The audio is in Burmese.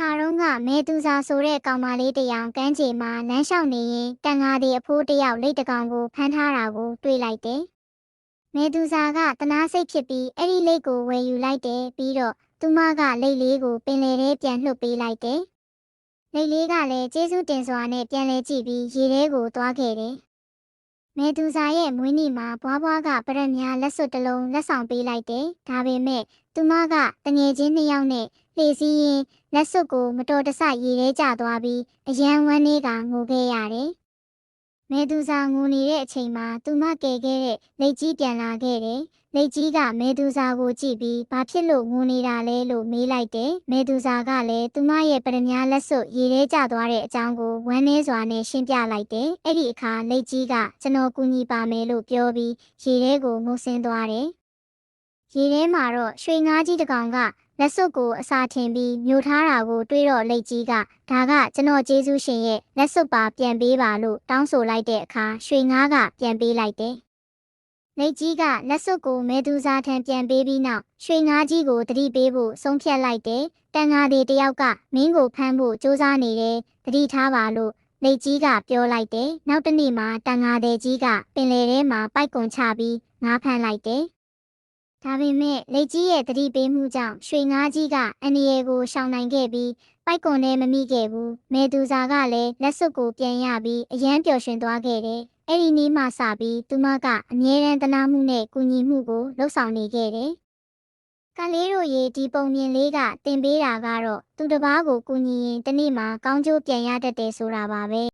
ခါတုန်းကမဲသူစာဆိုတဲ့ကောင်မလေးတစ်ယောက်ကမ်းခြေမှာလမ်းလျှောက်နေရင်တန်ငါသည်အဖိုးတစ်ယောက်လိတ်တကောင်ကိုဖမ်းထားတာကိုတွေ့လိုက်တယ်။မဲသူစာကတနာစိတ်ဖြစ်ပြီးအဲ့ဒီလိတ်ကိုဝယ်ယူလိုက်တယ်ပြီးတော့သူမကလိတ်လေးကိုပင်လယ်ထဲပြန်လှုပ်ပေးလိုက်တယ်။လိတ်လေးကလည်းကျေးဇူးတင်စွာနဲ့ပြန်လဲကြည့်ပြီးရေထဲကိုသွားခဲ့တယ်။မဲသူစာရဲ့မွေးနေ့မှာဘွားဘွားကပရက်များလက်စွပ်တစ်လုံးလက်ဆောင်ပေးလိုက်တယ်။ဒါပေမဲ့သူမကတငယ်ချင်းနှစ်ယောက်နဲ့လှေစီးရင်လက်စွပ်ကိုမတော်တဆရေထဲကျသွားပြီးအယံဝမ်းလေးကငိုခဲ့ရတယ်။မဲသူစာငိုနေတဲ့အချိန်မှာသူမကယ်ခဲ့တဲ့လက်ကြီးပြန်လာခဲ့တယ်။လက်ကြီးကမဲသူစာကိုကြည့်ပြီးဘာဖြစ်လို့ငိုနေတာလဲလို့မေးလိုက်တယ်။မဲသူစာကလည်းသူမရဲ့ပရမ ्या လက်စွပ်ရေထဲကျသွားတဲ့အကြောင်းကိုဝမ်းနည်းစွာနဲ့ရှင်းပြလိုက်တယ်။အဲ့ဒီအခါလက်ကြီးကကျွန်တော်ကူညီပါမယ်လို့ပြောပြီးရေထဲကိုငိုဆင်းသွားတယ်။ရေထဲမှာတော့ရွှေငါးကြီးတစ်ကောင်ကလက်စွပ်ကိုအစာထင်ပြီးမျိုးထားတာကိုတွေးတော့လက်ကြီးကဒါကကျွန်တော်ကျေးဇူးရှင်ရဲ့လက်စွပ်ပါပြန်ပေးပါလို့တောင်းဆိုလိုက်တဲ့အခါရွှေငါးကပြန်ပေးလိုက်တယ်။လက်ကြီးကလက်စွပ်ကိုမဲသူစာထံပြန်ပေးပြီးနောက်ရွှေငါးကြီးကိုတတိပေးဖို့ဆုံးဖြတ်လိုက်တယ်။တန်ငါသည်တယောက်ကမင်းကိုဖမ်းဖို့ကြိုးစားနေတယ်တတိထားပါလို့လက်ကြီးကပြောလိုက်တယ်။နောက်တစ်နေ့မှာတန်ငါသည်ကြီးကပင်လယ်ထဲမှာပိုက်ကွန်ချပြီးငါးဖမ်းလိုက်တယ်။ဒါပေမဲ့လက်ကြီးရဲ့တတိပေးမှုကြောင့်ရွှေငါးကြီးကအန္တရာယ်ကိုရှောင်နိုင်ခဲ့ပြီးပိုက်ကွန်နဲ့မမိခဲ့ဘူး။မဲသူစာကလည်းလက်စွပ်ကိုပြန်ရပြီးအယမ်းပျော်ရွှင်သွားခဲ့တယ်။အဲ့ဒီနေ့မှစပြီးသူမကအမြဲတမ်းတနာမှုနဲ့ကူညီမှုကိုလှုပ်ဆောင်နေခဲ့တယ်။ကလေးတို့ရေဒီပုံမြင်လေးကတင်ပေးတာကတော့သူတစ်ပါးကိုကူညီရင်တစ်နေ့မှာကောင်းကျိုးပြန်ရတတ်တယ်ဆိုတာပါပဲ။